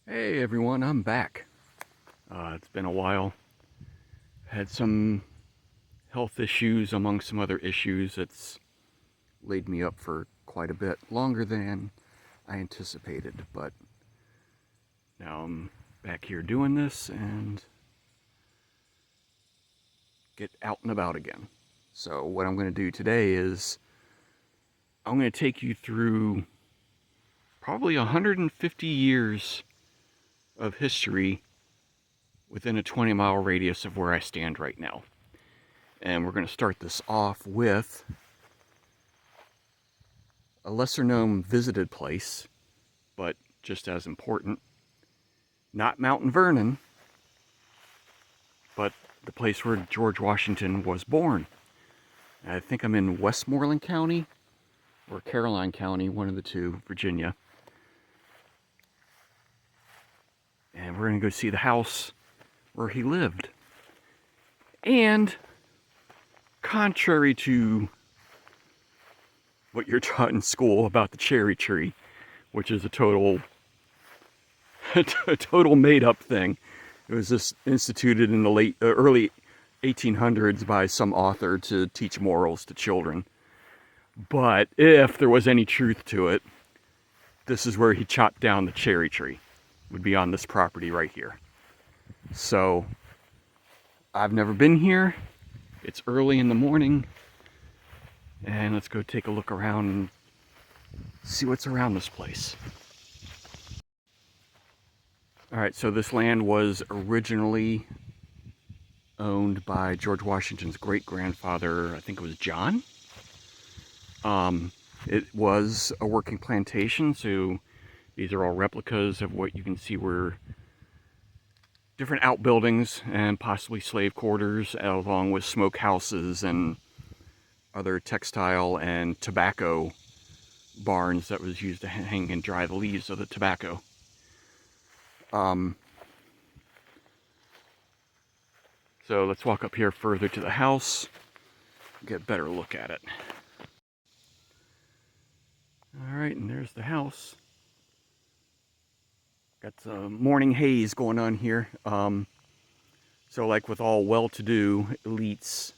Hey everyone, I'm back. It's been a while. Had some health issues among some other issues that's laid me up for quite a bit longer than I anticipated, but now I'm back here doing this and get out and about again. So what I'm going to do today is I'm going to take you through probably 150 years of history within a 20-mile radius of where I stand right now. And we're going to start this off with a lesser-known visited place, but just as important. Not Mount Vernon, but the place where George Washington was born. I think I'm in Westmoreland County or Caroline County, one of the two, Virginia. And we're going to go see the house where he lived. And contrary to what you're taught in school about the cherry tree, which is a total made-up thing. It was just instituted in the early 1800s by some author to teach morals to children. But if there was any truth to it, this is where he chopped down the cherry tree. It would be on this property right here. So I've never been here. It's early in the morning. And let's go take a look around and see what's around this place. Alright, so this land was originally owned by George Washington's great-grandfather, I think it was John. It was a working plantation, so these are all replicas of what you can see were different outbuildings and possibly slave quarters, along with smokehouses and other textile and tobacco barns that was used to hang and dry the leaves of the tobacco. So let's walk up here further to the house, get a better look at it. Alright, and there's the house. Got some morning haze going on here. So like with all well-to-do elites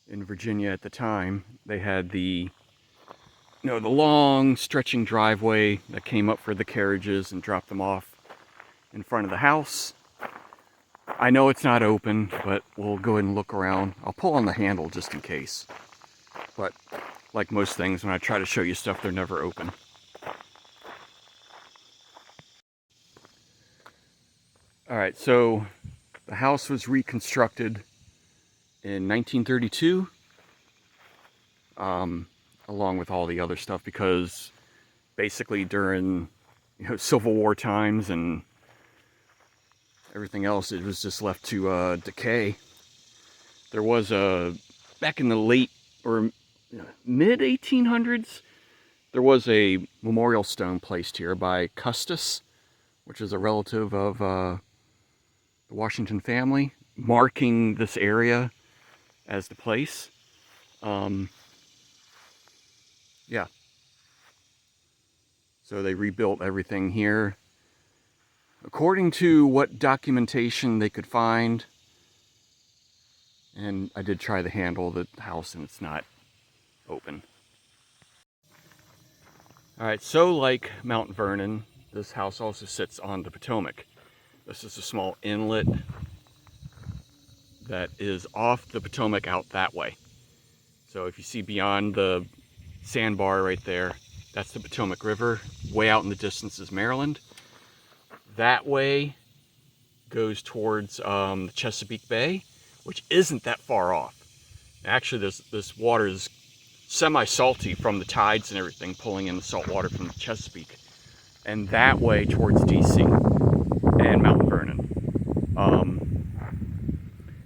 in Virginia at the time, they had the long stretching driveway that came up for the carriages and dropped them off in front of the house. I know it's not open, but we'll go ahead and look around. I'll pull on the handle just in case. But like most things, when I try to show you stuff, they're never open. Alright, so the house was reconstructed in 1932, along with all the other stuff, because basically during Civil War times and everything else, it was just left to decay. There was back in the late or mid 1800s, there was a memorial stone placed here by Custis, which is a relative of the Washington family, marking this area as the place. Yeah. So they rebuilt everything here according to what documentation they could find. And I did try to handle the house and it's not open. Alright, so like Mount Vernon, this house also sits on the Potomac. This is a small inlet that is off the Potomac out that way. So if you see beyond the sandbar right there, that's the Potomac River. Way out in the distance is Maryland. That way goes towards the Chesapeake Bay, which isn't that far off. Actually, this water is semi-salty from the tides and everything, pulling in the salt water from the Chesapeake. And that way towards DC and Mount Vernon.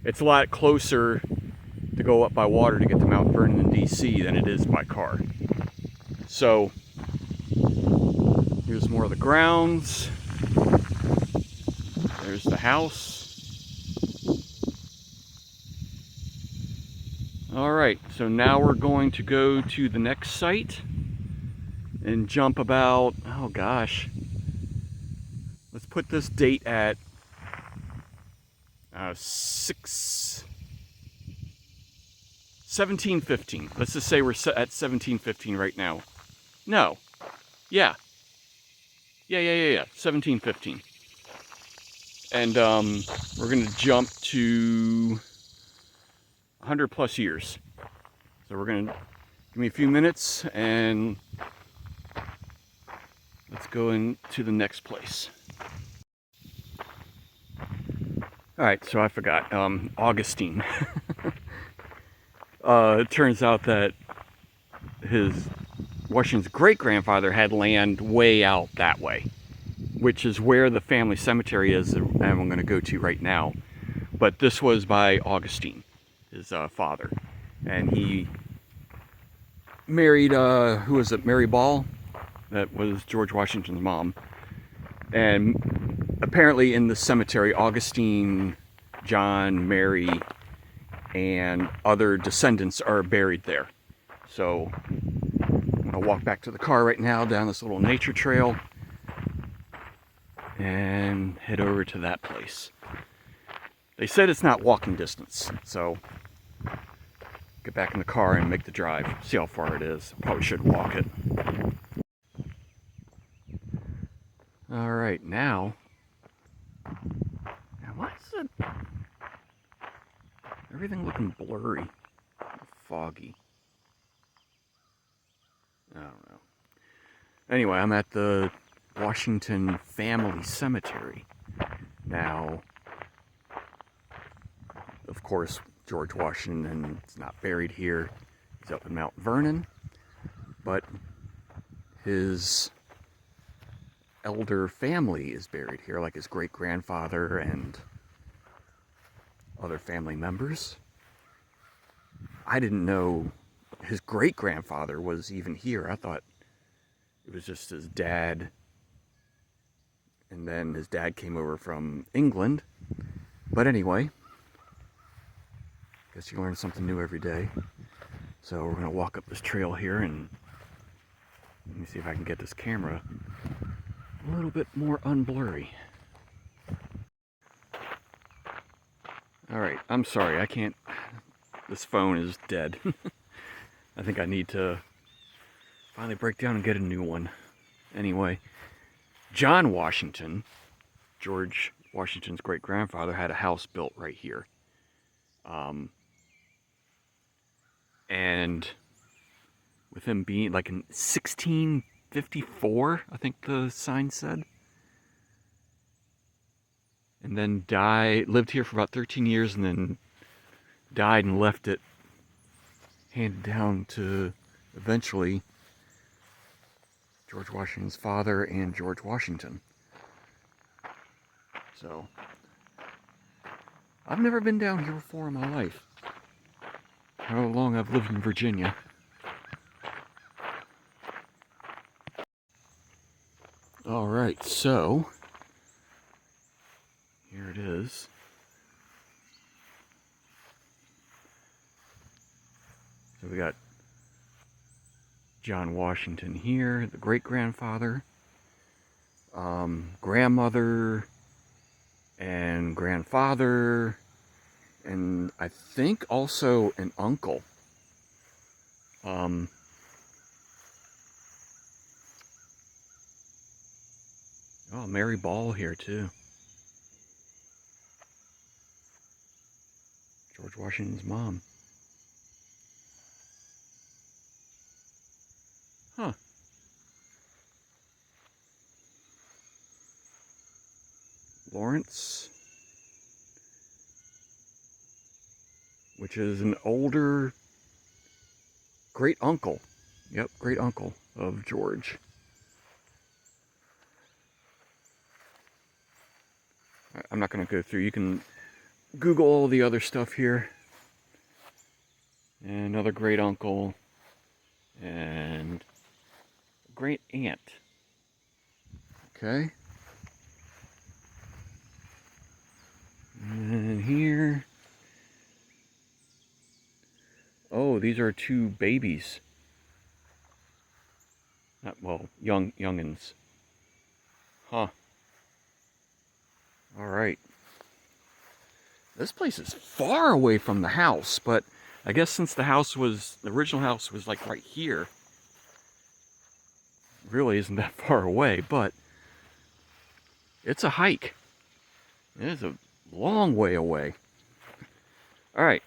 It's a lot closer to go up by water to get to Mount Vernon in DC than it is by car. So here's more of the grounds. There's the house. Alright, so now we're going to go to the next site and jump about, oh gosh, put this date at 1715. Let's just say we're at 1715 right now. No. Yeah. Yeah. 1715. And we're going to jump to 100 plus years. So we're going to give me a few minutes and let's go into the next place. All right, so I forgot. Augustine. It turns out that Washington's great-grandfather had land way out that way, which is where the family cemetery is, and I'm going to go to right now. But this was by Augustine, his father, and he married, who was it, Mary Ball? That was George Washington's mom. And apparently in the cemetery, Augustine, John, Mary, and other descendants are buried there. So I'm gonna walk back to the car right now down this little nature trail and head over to that place. They said it's not walking distance, so get back in the car and make the drive, see how far it is. Probably should walk it. All right, now why is it everything looking blurry, foggy? I don't know. Anyway, I'm at the Washington Family Cemetery. Now, of course, George Washington is not buried here. He's up in Mount Vernon, but his elder family is buried here, like his great-grandfather and other family members. I didn't know his great-grandfather was even here. I thought it was just his dad, and then his dad came over from England. But anyway, guess you learn something new every day. So we're gonna walk up this trail here, and let me see if I can get this camera a little bit more unblurry. All right, I'm sorry, I can't, this phone is dead. I think I need to finally break down and get a new one. Anyway, John Washington, George Washington's great-grandfather, had a house built right here. And with him being like in 1654, I think the sign said. And then lived here for about 13 years and then died and left it handed down to eventually George Washington's father and George Washington. So, I've never been down here before in my life. How long I've lived in Virginia. Alright, so here it is. So we got John Washington here, the great-grandfather, grandmother, and grandfather, and I think also an uncle. Oh, Mary Ball here too. George Washington's mom. Huh. Lawrence, which is an older great uncle. Yep, great uncle of George. I'm not going to go through. You can Google all the other stuff here. And another great uncle. And great aunt. Okay. And here. Oh, these are two babies. Well, youngins. Huh. All right. This place is far away from the house, but I guess since the original house was like right here, it really isn't that far away, but it's a hike. It is a long way away. All right,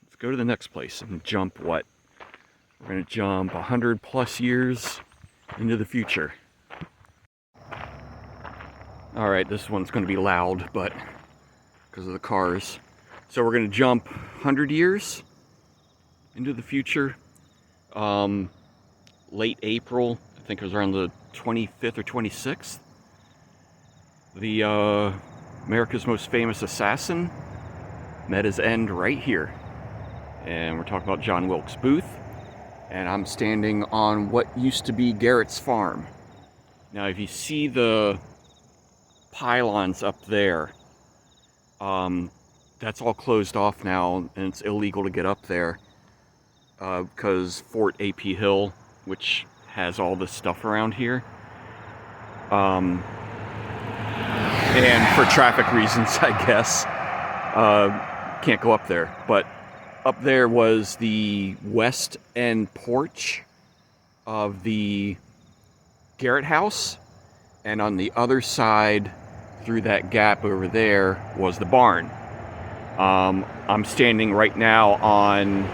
let's go to the next place and jump what? We're gonna jump 100 plus years into the future. All right, this one's gonna be loud, but because of the cars. So we're gonna jump 100 years into the future. Late April, I think it was around the 25th or 26th. The America's most famous assassin met his end right here. And we're talking about John Wilkes Booth. And I'm standing on what used to be Garrett's farm. Now, if you see the pylons up there, that's all closed off now, and it's illegal to get up there because Fort A.P. Hill, which has all this stuff around here, and for traffic reasons, I guess, can't go up there. But up there was the west end porch of the Garrett house, and on the other side, through that gap over there, was the barn. I'm standing right now on the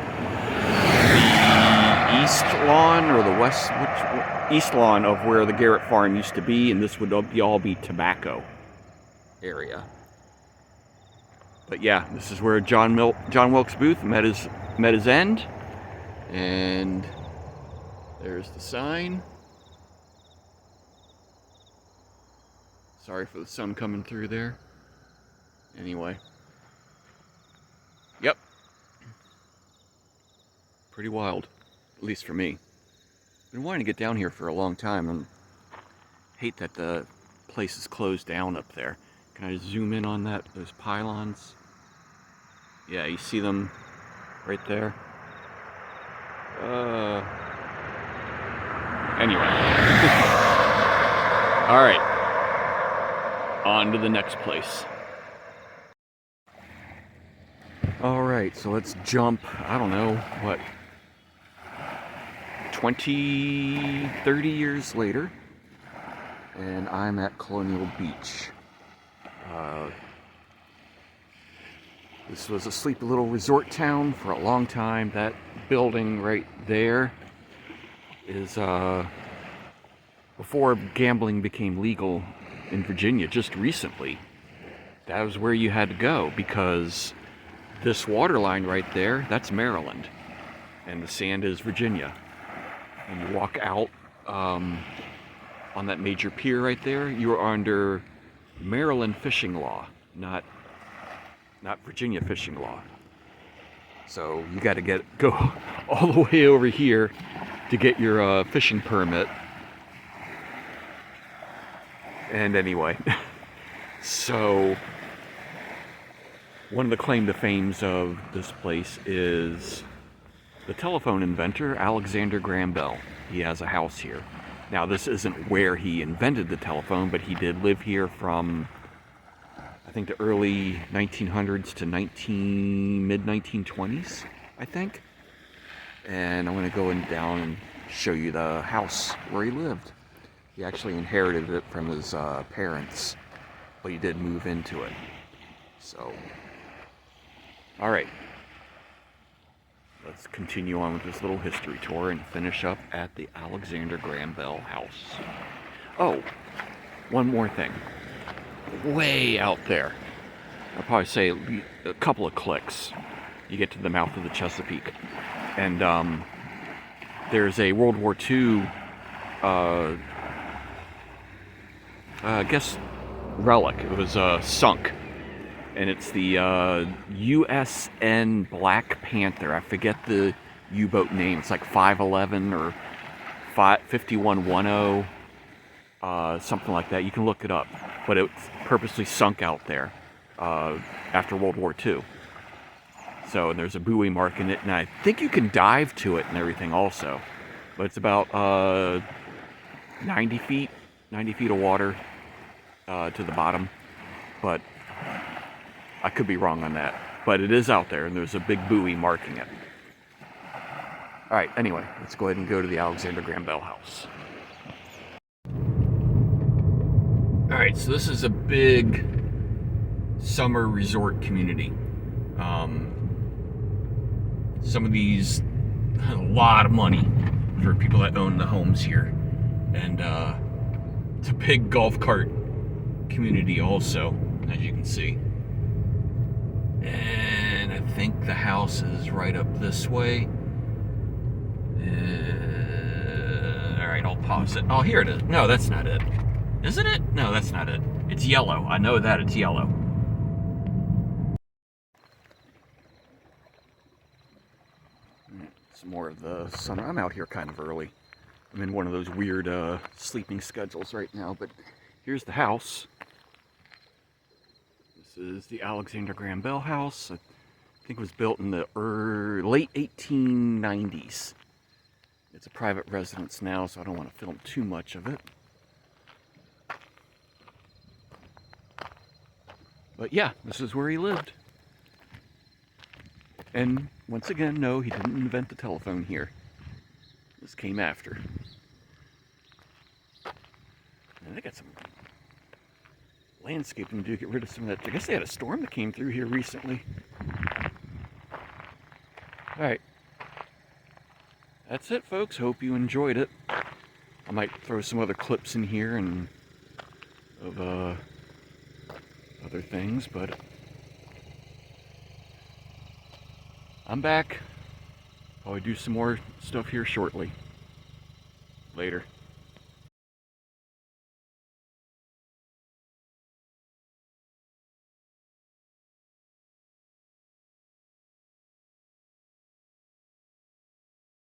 east lawn, or the east lawn of where the Garrett farm used to be, and this would all be tobacco area. But yeah, this is where John Wilkes Booth met his end, and there's the sign. Sorry for the sun coming through there. Anyway. Yep. Pretty wild. At least for me. Been wanting to get down here for a long time, and hate that the place is closed down up there. Can I zoom in on those pylons? Yeah, you see them right there? Anyway. Alright. On to the next place. Alright, so let's jump, I don't know, what, 20, 30 years later, and I'm at Colonial Beach. This was a sleepy little resort town for a long time. That building right there is before gambling became legal in Virginia just recently. That was where you had to go, because this water line right there, that's Maryland, and the sand is Virginia. And you walk out on that major pier right there, you are under Maryland fishing law, not Virginia fishing law. So you got to go all the way over here to get your fishing permit. And anyway, so one of the claim to fames of this place is the telephone inventor, Alexander Graham Bell. He has a house here. Now, this isn't where he invented the telephone, but he did live here from, I think, the early 1900s to mid-1920s, I think. And I'm going to go down and show you the house where he lived. He actually inherited it from his parents, but he did move into it. So, all right. Let's continue on with this little history tour and finish up at the Alexander Graham Bell house. Oh, one more thing. Way out there, I'll probably say a couple of clicks, you get to the mouth of the Chesapeake. And there's a World War II, I guess, relic. It was sunk. And it's the USN Black Panther. I forget the U-boat name. It's like 511 or 5110, something like that. You can look it up. But it's purposely sunk out there after World War II. So there's a buoy mark in it, and I think you can dive to it and everything also. But it's about 90 feet of water to the bottom. but I could be wrong on that. But it is out there, and there's a big buoy marking it. Alright, anyway, let's go ahead and go to the Alexander Graham Bell house. Alright, so this is a big summer resort community. Some of these, a lot of money for people that own the homes here. And it's a big golf cart community also, as you can see. And I think the house is right up this way. Alright, I'll pause it. Oh, here it is. No, that's not it. Isn't it? No, that's not it. It's yellow. I know that it's yellow. Some more of the sun. I'm out here kind of early. I'm in one of those weird sleeping schedules right now, but here's the house. This is the Alexander Graham Bell house. I think it was built in the late 1890s. It's a private residence now, so I don't want to film too much of it. But yeah, this is where he lived. And once again, no, he didn't invent the telephone here. This came after. And they got some landscaping to get rid of some of that. I guess they had a storm that came through here recently. Alright. That's it, folks. Hope you enjoyed it. I might throw some other clips in here and of other things, but I'm back. I'll do some more stuff here shortly. Later.